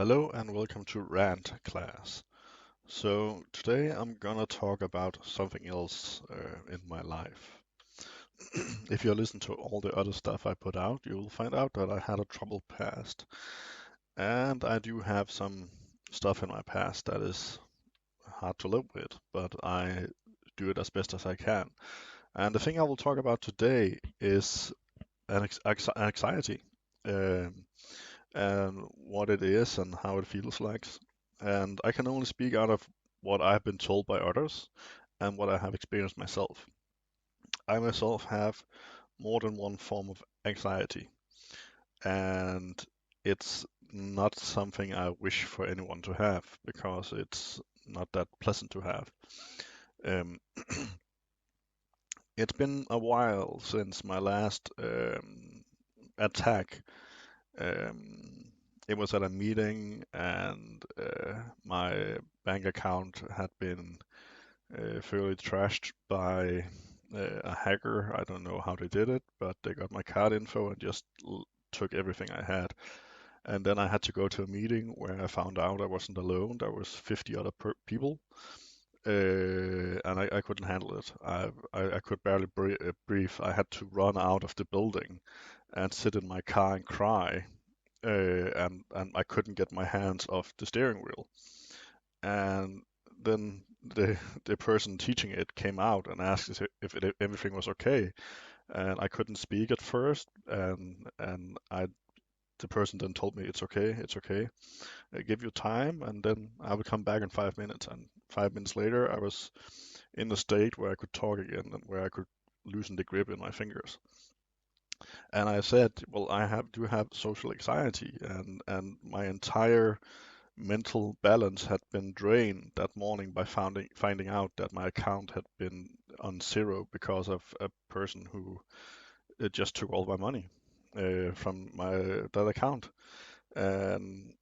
Hello and welcome to Rant class. So today I'm gonna talk about something else in my life. If you listen to all the other stuff I put out, you will find out that I had a troubled past, and I do have some stuff in my past that is hard to live with, but I do it as best as I can. And the thing I will talk about today is anxiety. Um, and what it is and how it feels like. And I can only speak out of what I've been told by others and what I have experienced myself. I myself have more than one form of anxiety, and it's not something I wish for anyone to have because it's not that pleasant to have. Um, it's been a while since my last attack. Um, it was at a meeting, and my bank account had been fairly trashed by a hacker. I don't know how they did it, but they got my card info and just took everything I had. And then I had to go to a meeting where I found out I wasn't alone. There was 50 other people, and I couldn't handle it. I could barely breathe. I had to run out of the building and sit in my car and cry, and I couldn't get my hands off the steering wheel. And then the person teaching it came out and asked if everything was okay, and I couldn't speak at first, and the person then told me it's okay. I give you time, and then I will come back in 5 minutes. And 5 minutes later, I was in a state where I could talk again and where I could loosen the grip in my fingers. And I said, well, I do have social anxiety, and my entire mental balance had been drained that morning by finding out that my account had been on zero because of a person who just took all my money from my that account, and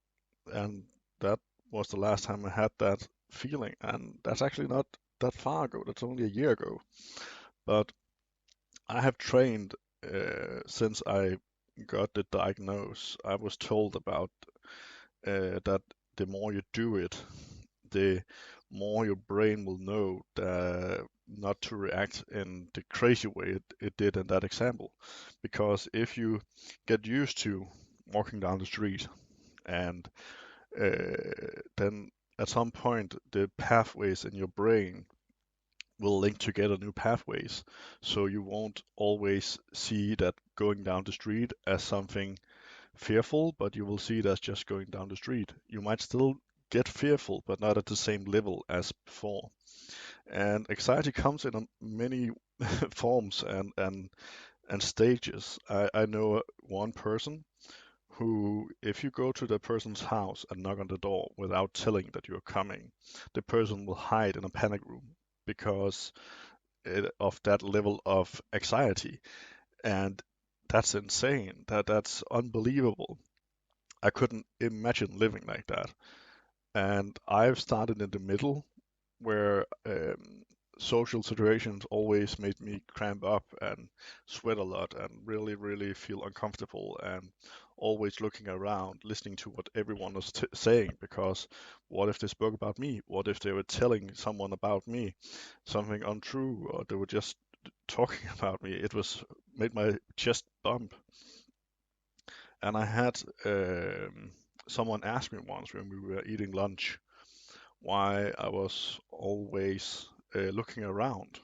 and that was the last time I had that feeling, and that's actually not that far ago. That's only a year ago, but I have trained since I got the diagnosis. I was told about that the more you do it, the more your brain will know not to react in the crazy way it did in that example. Because if you get used to walking down the street and then at some point the pathways in your brain will link together new pathways. So you won't always see that going down the street as something fearful, but you will see it as just going down the street. You might still get fearful, but not at the same level as before. And anxiety comes in many forms and stages. I know one person who, if you go to the person's house and knock on the door without telling that you're coming, the person will hide in a panic room because of that level of anxiety. And that's insane. That's unbelievable. I couldn't imagine living like that. And I've started in the middle where social situations always made me cramp up and sweat a lot and really, really feel uncomfortable and always looking around, listening to what everyone was saying. Because what if they spoke about me? What if they were telling someone about me something untrue, or they were just talking about me? It was made my chest bump. And I had someone ask me once when we were eating lunch why I was always looking around.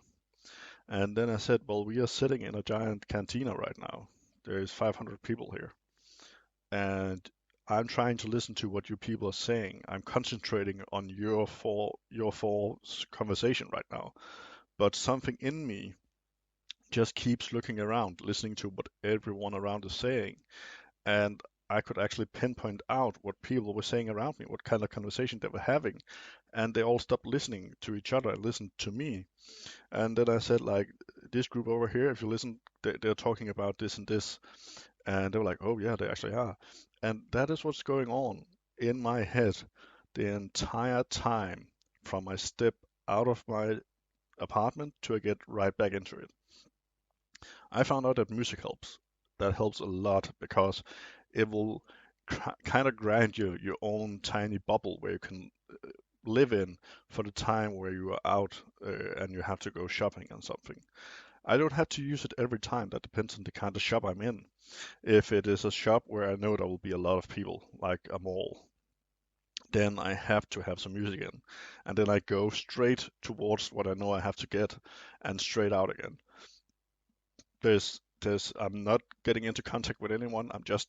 And then I said, well, we are sitting in a giant cantina right now. There's 500 people here. And I'm trying to listen to what you people are saying. I'm concentrating on your four conversation right now. But something in me just keeps looking around, listening to what everyone around is saying. And I could actually pinpoint out what people were saying around me, what kind of conversation they were having, and they all stopped listening to each other and listened to me. And then I said, like, this group over here, if you listen, they're talking about this and this, and they were like, oh yeah, they actually are. And that is what's going on in my head the entire time from I step out of my apartment to I get right back into it. I found out that music helps. That helps a lot because it will. kind of grant your own tiny bubble where you can live in for the time where you are out and you have to go shopping and something. I don't have to use it every time. That depends on the kind of shop I'm in. If it is a shop where I know there will be a lot of people, like a mall, then I have to have some music in. And then I go straight towards what I know I have to get and straight out again. I'm not getting into contact with anyone. I'm just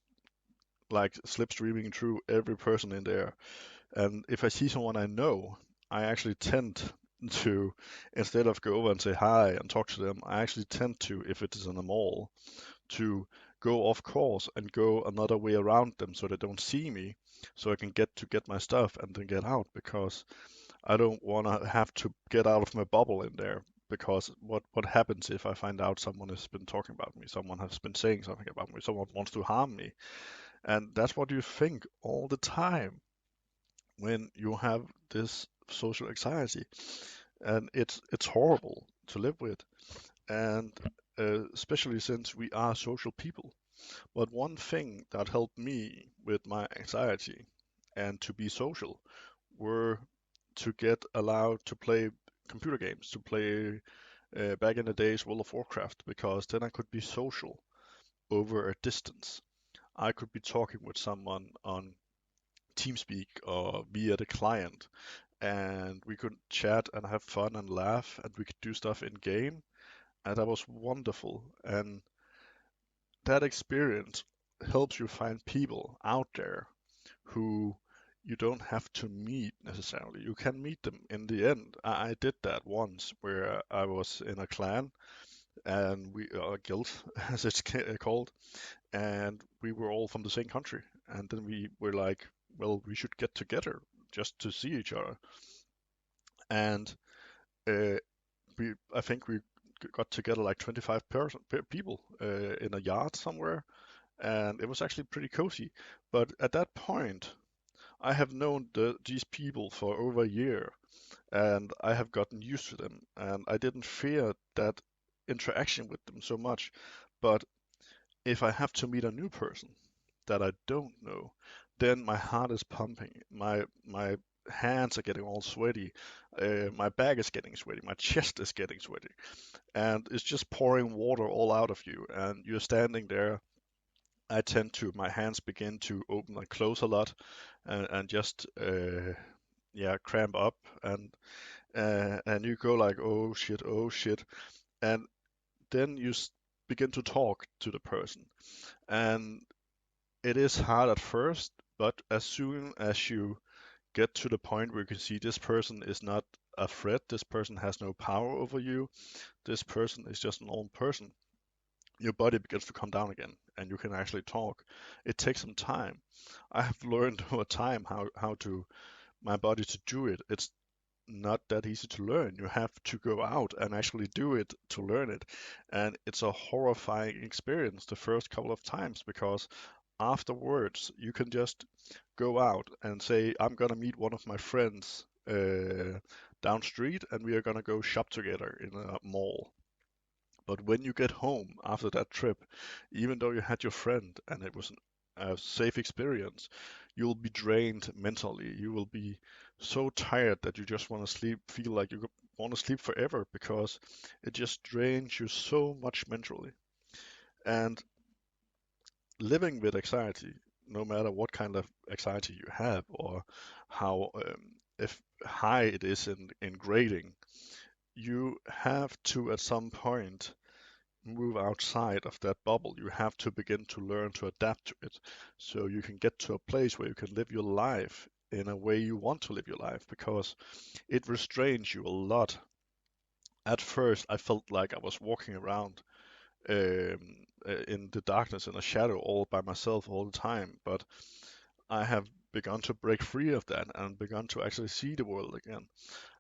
like slipstreaming through every person in there. And if I see someone I know, I actually tend to, instead of go over and say hi and talk to them, I actually tend to, if it is in a mall, to go off course and go another way around them so they don't see me, so I can get my stuff and then get out because I don't want to have to get out of my bubble in there. Because what happens if I find out someone has been talking about me, someone has been saying something about me, someone wants to harm me, and that's what you think all the time when you have this social anxiety, and it's horrible to live with, and especially since we are social people. But one thing that helped me with my anxiety and to be social were to get allowed to play computer games, to play back in the days World of Warcraft, because then I could be social over a distance. I could be talking with someone on TeamSpeak or via the client, and we could chat and have fun and laugh, and we could do stuff in game, and that was wonderful. And that experience helps you find people out there who you don't have to meet necessarily. You can meet them in the end. I did that once where I was in a clan and we a guild as it's called, and we were all from the same country. And then we were like, well, we should get together just to see each other. And uh, I think we got together like 25 people in a yard somewhere, and it was actually pretty cozy. But at that point, I have known these people for over a year, and I have gotten used to them, and I didn't fear that interaction with them so much. But if I have to meet a new person that I don't know, then my heart is pumping, my hands are getting all sweaty, my back is getting sweaty, my chest is getting sweaty, and it's just pouring water all out of you, and you're standing there. I tend to, my hands begin to open and close a lot, and just yeah, cramp up, and you go like, oh shit, and then you begin to talk to the person, and it is hard at first, but as soon as you get to the point where you can see this person is not a threat, this person has no power over you, this person is just an old person, your body begins to calm down again and you can actually talk. It takes some time. I have learned over time how to my body to do it. It's not that easy to learn. You have to go out and actually do it to learn it. And it's a horrifying experience the first couple of times because afterwards you can just go out and say, I'm gonna meet one of my friends down street and we are gonna go shop together in a mall. But when you get home after that trip, even though you had your friend and it was a safe experience, you'll be drained mentally. You will be so tired that you just want to sleep, feel like you want to sleep forever because it just drains you so much mentally. And living with anxiety, no matter what kind of anxiety you have or how if high it is in grading, you have to at some point move outside of that bubble. You have to begin to learn to adapt to it so you can get to a place where you can live your life in a way you want to live your life because it restrains you a lot. At first, I felt like I was walking around in the darkness in a shadow all by myself all the time, but I have begun to break free of that and begun to actually see the world again.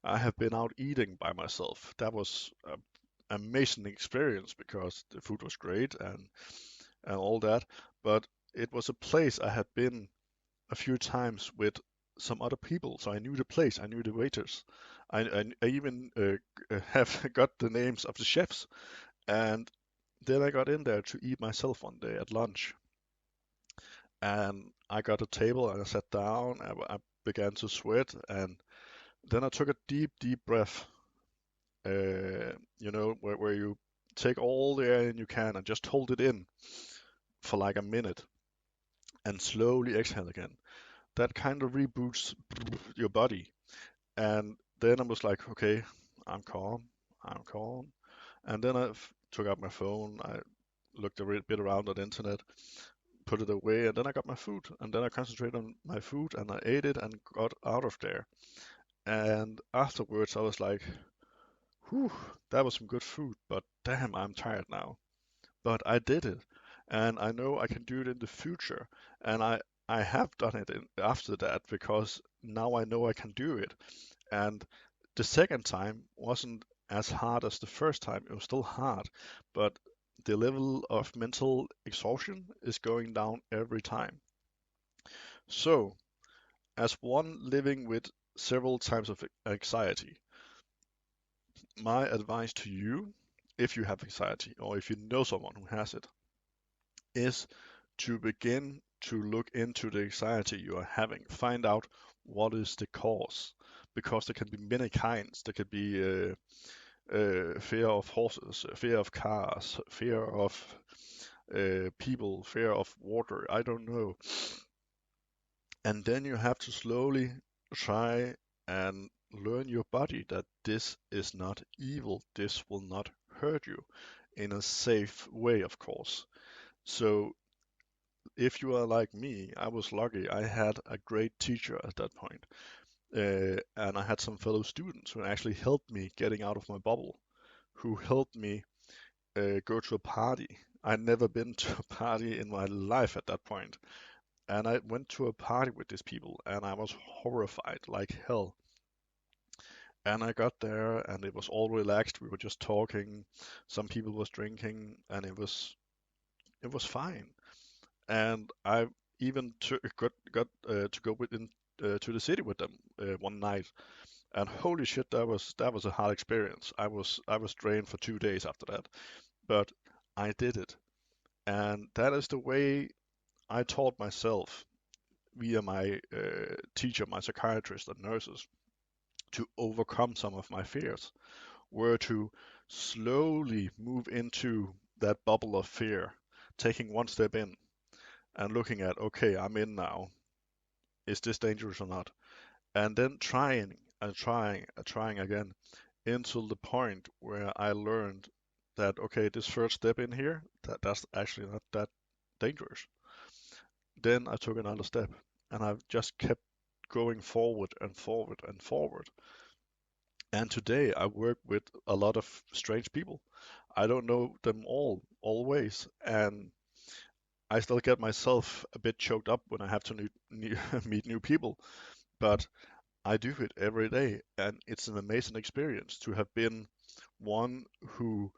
I have been out eating by myself. That was an amazing experience because the food was great and all that, but it was a place I had been a few times with some other people, so I knew the place, I knew the waiters. I even have got the names of the chefs, and then I got in there to eat myself one day at lunch, and I got a table and I sat down. I began to sweat, and then I took a deep, deep breath. Where you take all the air in you can and just hold it in for like a minute and slowly exhale again. That kind of reboots your body. And then I was like, okay, I'm calm, I'm calm. And then took out my phone. I looked a bit around on the internet, put it away, and then I got my food. And then I concentrated on my food and I ate it and got out of there. And afterwards, I was like, whew, that was some good food, but damn, I'm tired now. But I did it, and I know I can do it in the future. And I have done it after that because now I know I can do it. And the second time wasn't as hard as the first time. It was still hard, but the level of mental exhaustion is going down every time. So, as one living with several types of anxiety, my advice to you, if you have anxiety or if you know someone who has it, is to begin to look into the anxiety you are having. Find out what is the cause, because there can be many kinds. There could be fear of horses, fear of cars, fear of people, fear of water. I don't know. And then you have to slowly try and learn your body that this is not evil. This will not hurt you in a safe way, of course. So if you are like me, I was lucky. I had a great teacher at that point. And I had some fellow students who actually helped me getting out of my bubble, who helped me go to a party. I'd never been to a party in my life at that point. And I went to a party with these people and I was horrified like hell. And I got there and it was all relaxed. We were just talking. Some people was drinking and it was fine. And I even got to go within to the city with them one night. And holy shit, that was a hard experience. I was drained for 2 days after that, but I did it. And that is the way I taught myself via my teacher, my psychiatrist, and nurses to overcome some of my fears, were to slowly move into that bubble of fear, taking one step in and looking at, okay, I'm in now. Is this dangerous or not? And then trying and trying and trying again until the point where I learned that, okay, this first step in here, that's actually not that dangerous. Then I took another step and I've just kept going forward and forward and forward. And today I work with a lot of strange people. I don't know them all always, and I still get myself a bit choked up when I have to meet new people. But I do it every day, and it's an amazing experience to have been one who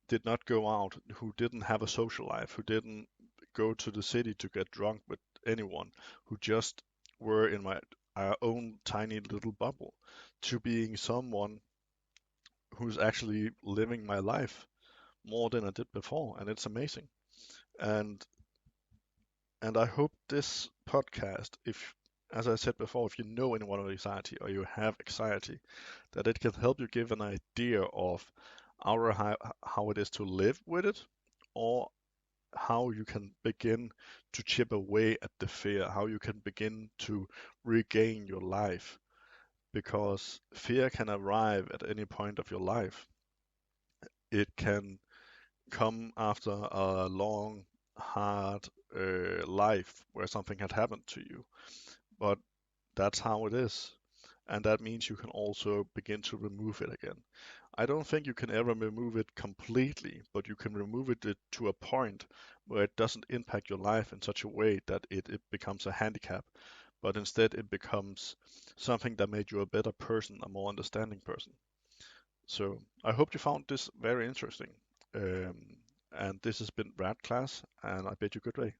did not go out, who didn't have a social life, who didn't go to the city to get drunk with anyone, who just were in my our own tiny little bubble, to being someone who's actually living my life more than I did before, and it's amazing. And and I hope this podcast, if as I said before, if you know anyone with anxiety or you have anxiety, that it can help you give an idea of how it is to live with it, or how you can begin to chip away at the fear, how you can begin to regain your life. Because fear can arrive at any point of your life. It can come after a long, hard life where something had happened to you. But that's how it is. And that means you can also begin to remove it again. I don't think you can ever remove it completely, but you can remove it to a point where it doesn't impact your life in such a way that it becomes a handicap, but instead it becomes something that made you a better person, a more understanding person. So I hope you found this very interesting. Um, and this has been Rad Class, and I bid you good day.